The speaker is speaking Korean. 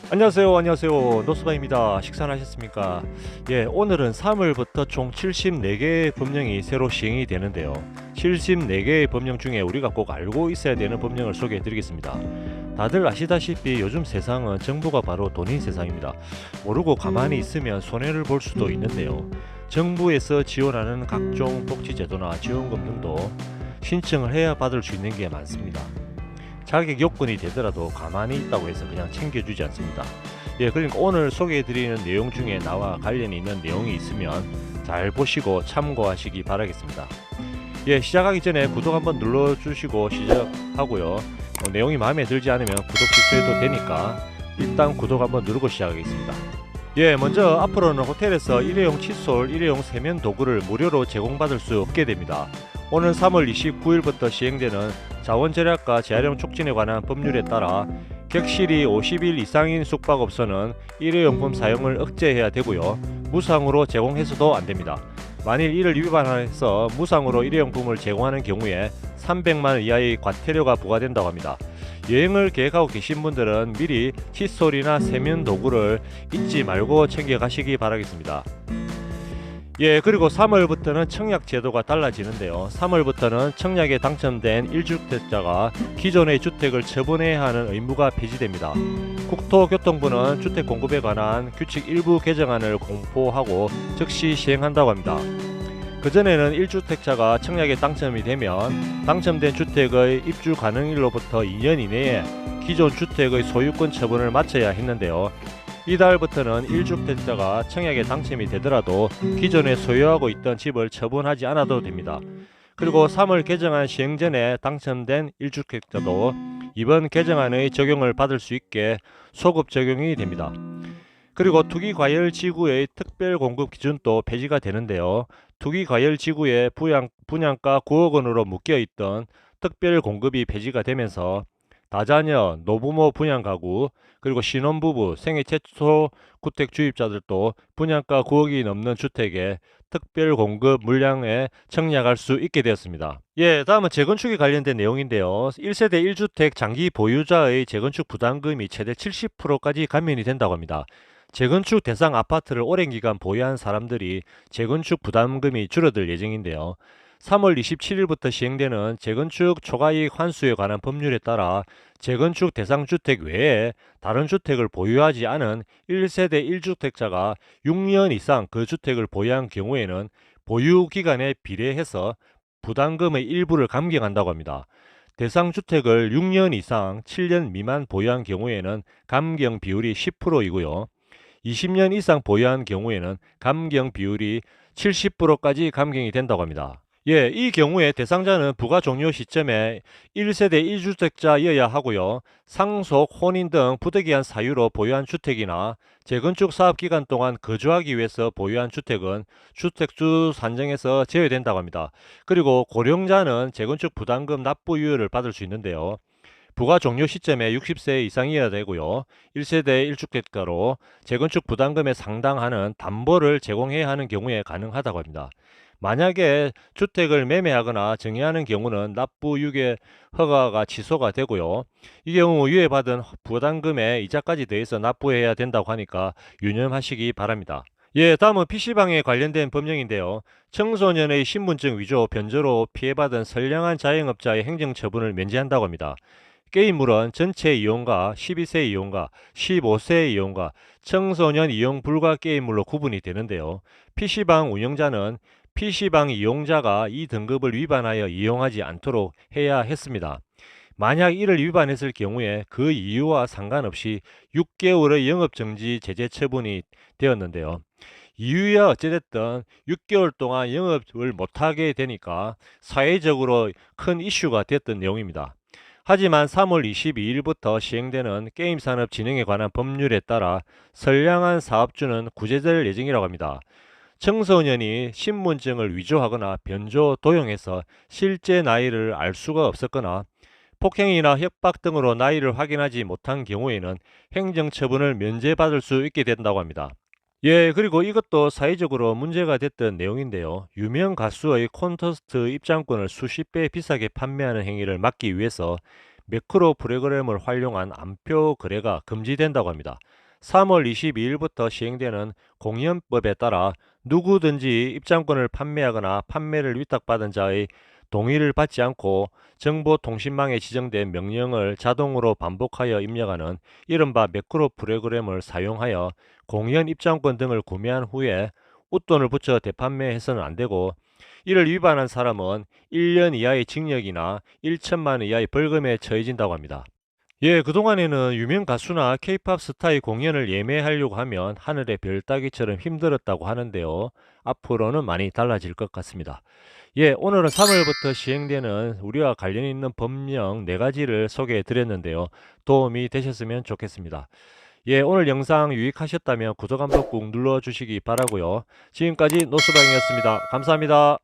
안녕하세요. 노스바입니다. 식사는 하셨습니까? 예, 오늘은 3월부터 총 74개의 법령이 새로 시행이 되는데요. 74개의 법령 중에 우리가 꼭 알고 있어야 되는 법령을 소개해 드리겠습니다. 다들 아시다시피 요즘 세상은 정부가 바로 돈인 세상입니다. 모르고 가만히 있으면 손해를 볼 수도 있는데요. 정부에서 지원하는 각종 복지제도나 지원금 등도 신청을 해야 받을 수 있는 게 많습니다. 자격 요건이 되더라도 가만히 있다고 해서 그냥 챙겨주지 않습니다. 예, 그러니까 오늘 소개해드리는 내용 중에 나와 관련이 있는 내용이 있으면 잘 보시고 참고하시기 바라겠습니다. 예, 시작하기 전에 구독 한번 눌러주시고 시작하고요. 내용이 마음에 들지 않으면 구독 취소해도 되니까 일단 구독 한번 누르고 시작하겠습니다. 예, 먼저 앞으로는 호텔에서 일회용 칫솔, 일회용 세면 도구를 무료로 제공받을 수 없게 됩니다. 오늘 3월 29일부터 시행되는 자원절약과 재활용 촉진에 관한 법률에 따라 격실이 50일 이상인 숙박업소는 일회용품 사용을 억제해야 되고요. 무상으로 제공해서도 안됩니다. 만일 이를 위반해서 무상으로 일회용품을 제공하는 경우에 300만 이하의 과태료가 부과된다고 합니다. 여행을 계획하고 계신 분들은 미리 칫솔이나 세면 도구를 잊지 말고 챙겨 가시기 바라겠습니다. 예, 그리고 3월부터는 청약 제도가 달라지는데요. 3월부터는 청약에 당첨된 1주택자가 기존의 주택을 처분해야 하는 의무가 폐지됩니다. 국토교통부는 주택 공급에 관한 규칙 일부 개정안을 공포하고 즉시 시행한다고 합니다. 그전에는 1주택자가 청약에 당첨이 되면 당첨된 주택의 입주 가능일로부터 2년 이내에 기존 주택의 소유권 처분을 마쳐야 했는데요. 이달부터는 1주택자가 청약에 당첨이 되더라도 기존에 소유하고 있던 집을 처분하지 않아도 됩니다. 그리고 3월 개정안 시행 전에 당첨된 1주택자도 이번 개정안의 적용을 받을 수 있게 소급 적용이 됩니다. 그리고 투기과열지구의 특별공급 기준도 폐지가 되는데요. 투기과열지구의 분양가 9억 원으로 묶여있던 특별공급이 폐지가 되면서 다자녀, 노부모 분양가구, 그리고 신혼부부, 생애 최초 주택 주입자들도 분양가 9억이 넘는 주택에 특별공급 물량에 청약할 수 있게 되었습니다. 예, 다음은 재건축에 관련된 내용인데요. 1세대 1주택 장기 보유자의 재건축 부담금이 최대 70%까지 감면이 된다고 합니다. 재건축 대상 아파트를 오랜 기간 보유한 사람들이 재건축 부담금이 줄어들 예정인데요. 3월 27일부터 시행되는 재건축 초과이익 환수에 관한 법률에 따라 재건축 대상 주택 외에 다른 주택을 보유하지 않은 1세대 1주택자가 6년 이상 그 주택을 보유한 경우에는 보유 기간에 비례해서 부담금의 일부를 감경한다고 합니다. 대상 주택을 6년 이상 7년 미만 보유한 경우에는 감경 비율이 10%이고요. 20년 이상 보유한 경우에는 감경 비율이 70%까지 감경이 된다고 합니다. 예, 이 경우에 대상자는 부가 종료 시점에 1세대 1주택자여야 하고요. 상속, 혼인 등 부득이한 사유로 보유한 주택이나 재건축 사업 기간 동안 거주하기 위해서 보유한 주택은 주택주 산정에서 제외된다고 합니다. 그리고 고령자는 재건축 부담금 납부유예를 받을 수 있는데요. 부가 종료 시점에 60세 이상이어야 되고요. 1세대 1주택자로 재건축 부담금에 상당하는 담보를 제공해야 하는 경우에 가능하다고 합니다. 만약에 주택을 매매하거나 정리하는 경우는 납부 유예 허가가 취소가 되고요. 이 경우 유예받은 부담금에 이자까지 더해서 납부해야 된다고 하니까 유념하시기 바랍니다. 예, 다음은 PC방에 관련된 법령인데요. 청소년의 신분증 위조, 변조로 피해받은 선량한 자영업자의 행정처분을 면제한다고 합니다. 게임물은 전체 이용과 12세 이용과 15세 이용과 청소년 이용 불가 게임물로 구분이 되는데요. PC방 운영자는 PC방 이용자가 이 등급을 위반하여 이용하지 않도록 해야 했습니다. 만약 이를 위반했을 경우에 그 이유와 상관없이 6개월의 영업정지 제재 처분이 되었는데요. 이유야 어찌됐든 6개월 동안 영업을 못하게 되니까 사회적으로 큰 이슈가 됐던 내용입니다. 하지만 3월 22일부터 시행되는 게임산업 진흥에 관한 법률에 따라 선량한 사업주는 구제될 예정이라고 합니다. 청소년이 신분증을 위조하거나 변조, 도용해서 실제 나이를 알 수가 없었거나 폭행이나 협박 등으로 나이를 확인하지 못한 경우에는 행정처분을 면제받을 수 있게 된다고 합니다. 예, 그리고 이것도 사회적으로 문제가 됐던 내용인데요. 유명 가수의 콘서트 입장권을 수십 배 비싸게 판매하는 행위를 막기 위해서 매크로 프로그램을 활용한 암표 거래가 금지된다고 합니다. 3월 22일부터 시행되는 공연법에 따라 누구든지 입장권을 판매하거나 판매를 위탁받은 자의 동의를 받지 않고 정보통신망에 지정된 명령을 자동으로 반복하여 입력하는 이른바 매크로 프로그램을 사용하여 공연 입장권 등을 구매한 후에 웃돈을 붙여 대판매해서는 안 되고, 이를 위반한 사람은 1년 이하의 징역이나 1천만 원 이하의 벌금에 처해진다고 합니다. 예, 그동안에는 유명 가수나 케이팝 스타의 공연을 예매하려고 하면 하늘의 별 따기처럼 힘들었다고 하는데요. 앞으로는 많이 달라질 것 같습니다. 예, 오늘은 3월부터 시행되는 우리와 관련 있는 법령 4가지를 소개해 드렸는데요. 도움이 되셨으면 좋겠습니다. 예, 오늘 영상 유익하셨다면 구독 한번 꾹 눌러주시기 바라고요. 지금까지 노스방이었습니다. 감사합니다.